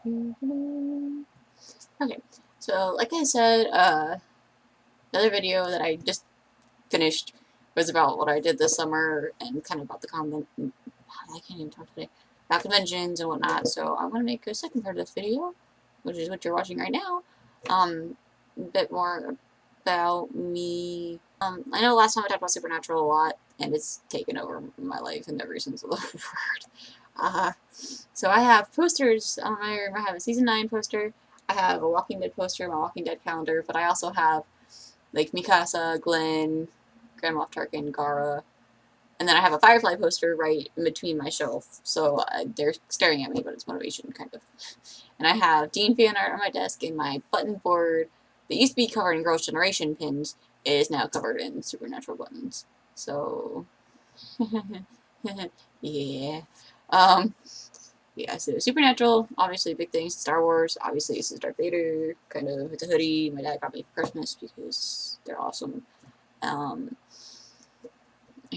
Okay, so like I said, another video that I just finished was about what I did this summer and kind of about the I can't even talk today. About conventions and whatnot. So I want to make a second part of this video, which is what you're watching right now. A bit more about me. I know last time I talked about Supernatural a lot, and it's taken over my life in every sense of the word. So I have posters on my room. I have a season 9 poster. I have a Walking Dead poster, my Walking Dead calendar, but I also have like Mikasa, Glenn, Grand Moff Tarkin, Gara, and then I have a Firefly poster right in between my shelf. So they're staring at me, but it's motivation, kind of. And I have Dean fan art on my desk, and my button board that used to be covered in Girls' Generation pins is now covered in Supernatural buttons. So, yeah. Um, yeah, so Supernatural, obviously big things. Star Wars, obviously this is Darth Vader, kind of, it's a hoodie my dad got me for Christmas because they're awesome.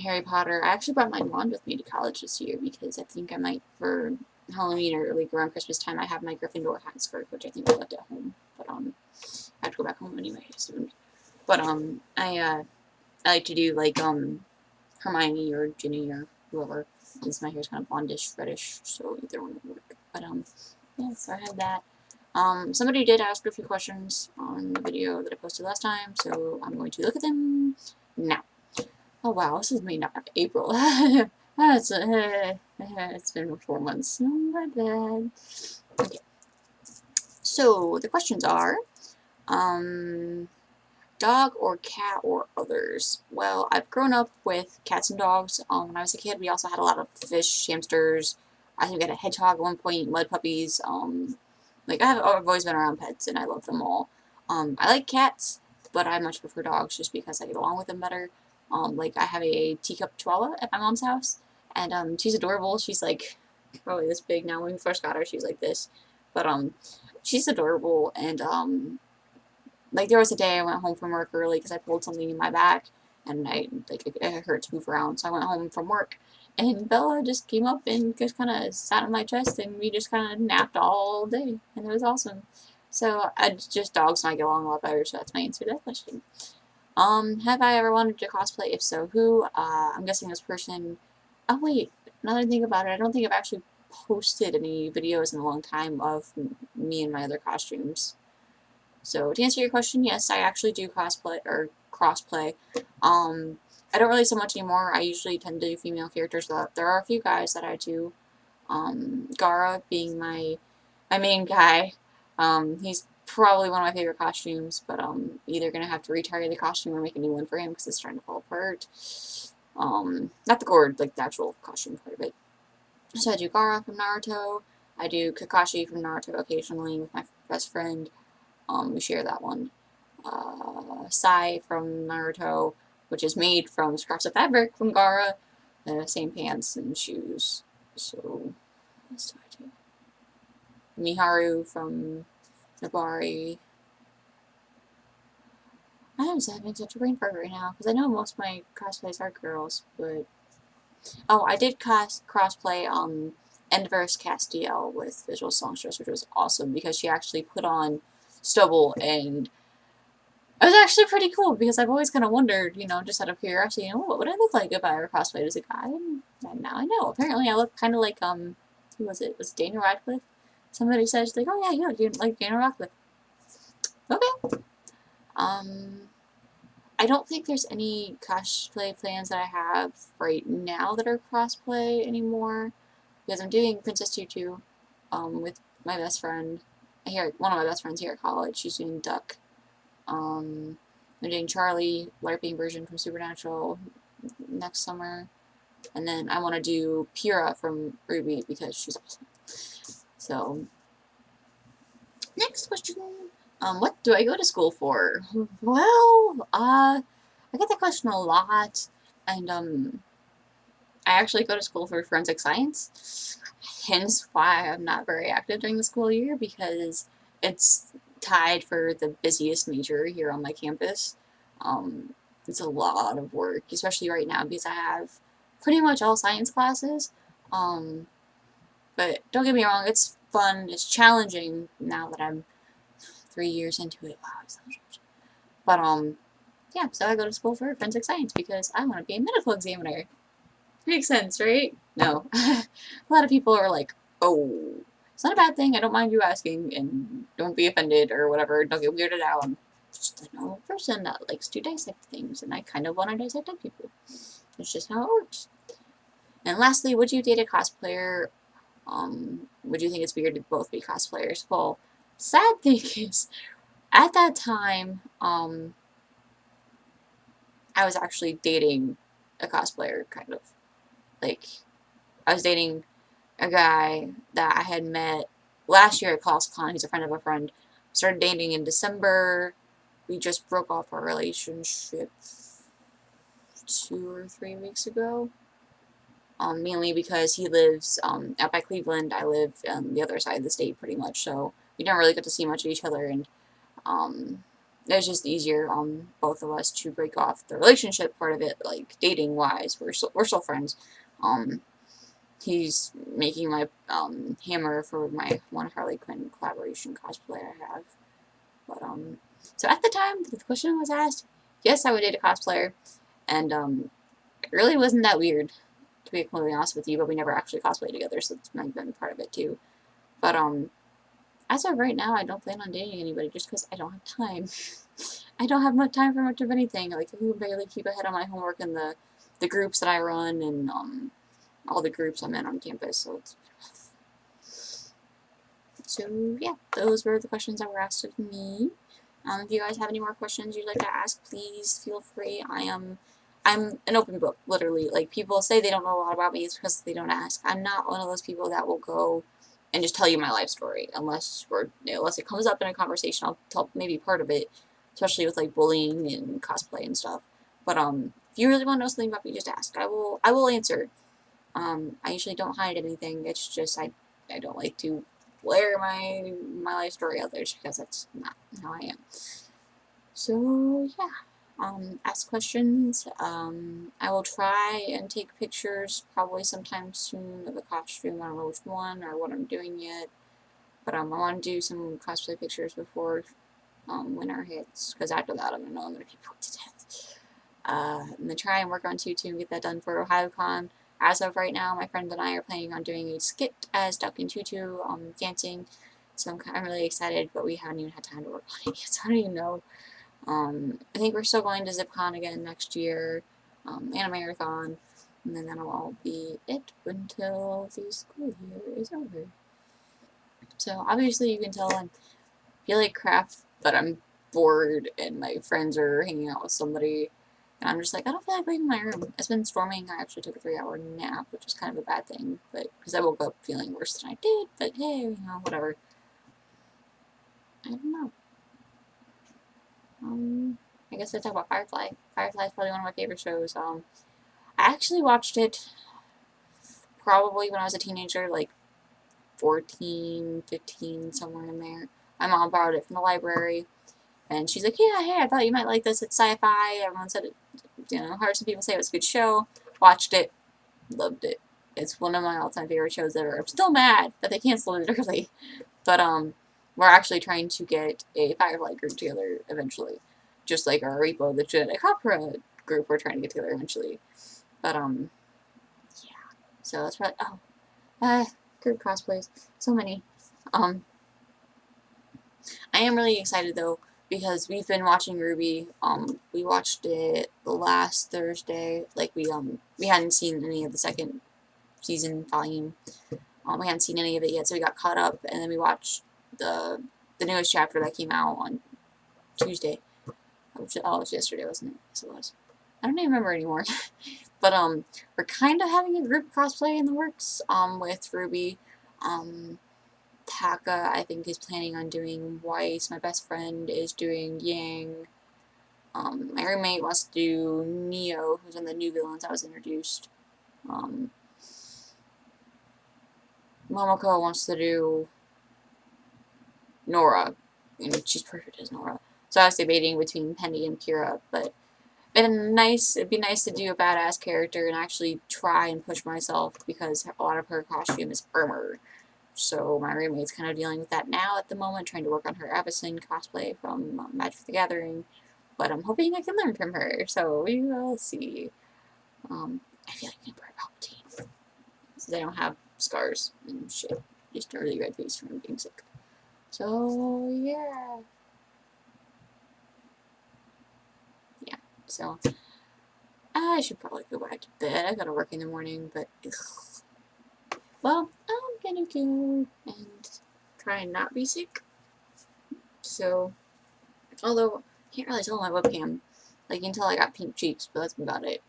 Harry Potter, I actually brought my wand with me to college this year because I think I might, for Halloween or like around Christmas time, I have my Gryffindor hat scarf, which I think I left at home, but I have to go back home anyway soon. But I like to do like Hermione or Ginny or whoever. Since my hair's kind of blondish, reddish, so either one would work. But yeah, so I had that. Somebody did ask a few questions on the video that I posted last time, so I'm going to look at them now. Oh wow, this is May, not April. That's it's been 4 months. Oh, my bad. Okay. So the questions are, dog or cat or others? Well, I've grown up with cats and dogs. When I was a kid, we also had a lot of fish, hamsters. I think we had a hedgehog at one point, mud puppies. Like I've always been around pets, and I love them all. I like cats, but I much prefer dogs just because I get along with them better. Like I have a teacup chihuahua at my mom's house, and she's adorable. She's like probably this big now. When we first got her, she was like this, but she's adorable, and like there was a day I went home from work early because I pulled something in my back and it hurt to move around. So I went home from work and Bella just came up and just kind of sat on my chest and we just kind of napped all day and it was awesome. So I just dogs and I get along a lot better. So that's my answer to that question. Have I ever wanted to cosplay? If so, who? I'm guessing this person. Oh wait, another thing about it, I don't think I've actually posted any videos in a long time of me and my other costumes. So to answer your question, yes, I actually do cosplay or crossplay. I don't really so much anymore. I usually tend to do female characters, but there are a few guys that I do. Gara being my main guy. He's probably one of my favorite costumes, but either gonna have to retire the costume or make a new one for him because it's starting to fall apart. Not the gourd, like the actual costume part of it. So I do Gara from Naruto. I do Kakashi from Naruto occasionally with my best friend. We share that one. Sai from Naruto, which is made from scraps of fabric from Gara, the same pants and shoes. So, what else do I do? Miharu from Nabari. I'm just having such a brain fart right now because I know most of my cosplays are girls, but oh, I did crossplay Endverse Castiel with Visual Songstress, which was awesome because she actually put on stubble and it was actually pretty cool because I've always kind of wondered, you know, just out of curiosity, you know, what would I look like if I ever cosplayed as a guy? And now I know. Apparently, I look kind of like who was it? Was it Daniel Radcliffe? Somebody says like, oh yeah, you look like Daniel Radcliffe. Okay. I don't think there's any cosplay plans that I have right now that are crossplay anymore because I'm doing Princess Tutu, with my best friend here, one of my best friends here at college. She's doing Duck. I'm doing Charlie, LARPing version from Supernatural next summer. And then I want to do Pyrrha from RWBY because she's awesome. So, next question. What do I go to school for? Well, I get that question a lot. And, I actually go to school for forensic science. Hence why I'm not very active during the school year because it's tied for the busiest major here on my campus. It's a lot of work, especially right now because I have pretty much all science classes. But don't get me wrong, it's fun. It's challenging now that I'm 3 years into it. Wow, it's so much. But yeah. So I go to school for forensic science because I want to be a medical examiner. Makes sense, right? No. A lot of people are like, oh, it's not a bad thing. I don't mind you asking, and don't be offended or whatever. Don't get weirded out. I'm just a normal person that likes to dissect things, and I kind of want to dissect people. It's just how it works. And lastly, would you date a cosplayer? Would you think it's weird to both be cosplayers? Well, sad thing is, at that time, I was actually dating a cosplayer, kind of. Like, I was dating a guy that I had met last year at Cosplay. He's a friend of a friend. Started dating in December. We just broke off our relationship 2 or 3 weeks ago. Mainly because he lives out by Cleveland. I live on the other side of the state pretty much, so we don't really get to see much of each other, and it was just easier on both of us to break off the relationship part of it, like dating wise. We're still friends. He's making my hammer for my one Harley Quinn collaboration cosplay I have. But so at the time the question was asked, yes, I would date a cosplayer, and it really wasn't that weird, to be completely honest with you, but we never actually cosplayed together, so that's might have been part of it too. But as of right now, I don't plan on dating anybody just because I don't have time. I don't have much time for much of anything. Like, I can barely keep ahead on my homework and the groups that I run and all the groups I'm in on campus, so it's so yeah, those were the questions that were asked of me. If you guys have any more questions you'd like to ask, please feel free. I'm an open book, literally. Like, people say they don't know a lot about me, it's because they don't ask. I'm not one of those people that will go and just tell you my life story, unless it comes up in a conversation. I'll tell maybe part of it, especially with like bullying and cosplay and stuff. But if you really want to know something about me, just ask. I will answer. I usually don't hide anything. It's just I don't like to blare my life story out there because that's not how I am. So yeah, ask questions. I will try and take pictures probably sometime soon of the costume. I don't know which one or what I'm doing yet, but I want to do some cosplay pictures before winter hits, because after that I'm gonna be bored to death. I'm gonna try and work on Tutu and get that done for Ohayocon. As of right now, my friend and I are planning on doing a skit as Duck and Tutu, dancing. So I'm really excited, but we haven't even had time to work on it yet, so I don't even know. I think we're still going to Zipcon again next year, Animarathon, and then that'll all be it until the school year is over. So obviously you can tell I feel like crap, but I'm bored and my friends are hanging out with somebody. And I'm just like, I don't feel like leaving my room. It's been storming. I actually took a 3-hour nap, which is kind of a bad thing, but because I woke up feeling worse than I did. But hey, whatever. I don't know. I guess I talk about Firefly. Firefly is probably one of my favorite shows. I actually watched it probably when I was a teenager, like 14, 15, somewhere in there. My mom borrowed it from the library, and she's like, yeah, hey, I thought you might like this. It's sci-fi. Everyone said it, heard some people say it was a good show. Watched it. Loved it. It's one of my all-time favorite shows ever. I'm still mad that they canceled it early. But, we're actually trying to get a Firefly group together eventually. Just like our RWBY, the Genetic Opera group, we're trying to get together eventually. But, yeah. So that's probably, group cosplays. So many. I am really excited though, because we've been watching RWBY. We watched it last Thursday. Like, we hadn't seen any of the second season volume. We hadn't seen any of it yet, so we got caught up, and then we watched the newest chapter that came out on Tuesday. Oh, it was yesterday, wasn't it? Yes, it was. I don't even remember anymore. But we're kind of having a group cosplay in the works with RWBY. Taka, I think, is planning on doing Weiss. My best friend is doing Yang. My roommate wants to do Neo, who's one of the new villains that was introduced. Momoko wants to do Nora, and she's perfect as Nora. So I was debating between Penny and Pyrrha, but it'd be nice to do a badass character and actually try and push myself, because a lot of her costume is armor. So my roommate's kind of dealing with that now at the moment, trying to work on her Avacyn cosplay from Magic the Gathering. But I'm hoping I can learn from her, so we will see. I feel like Emperor Palpatine. Since I don't have scars and shit. Just a really red face from being sick. So, yeah. Yeah, so I should probably go back to bed. I gotta work in the morning, but ugh. Well, I'm gonna go and try and not be sick. So, although I can't really tell my webcam, like until I got pink cheeks, but that's about it.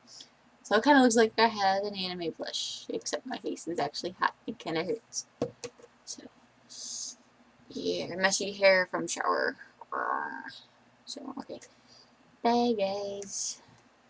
So it kind of looks like I had an anime plush, except my face is actually hot. It kind of hurts. So, yeah, messy hair from shower. So, okay. Bye, guys.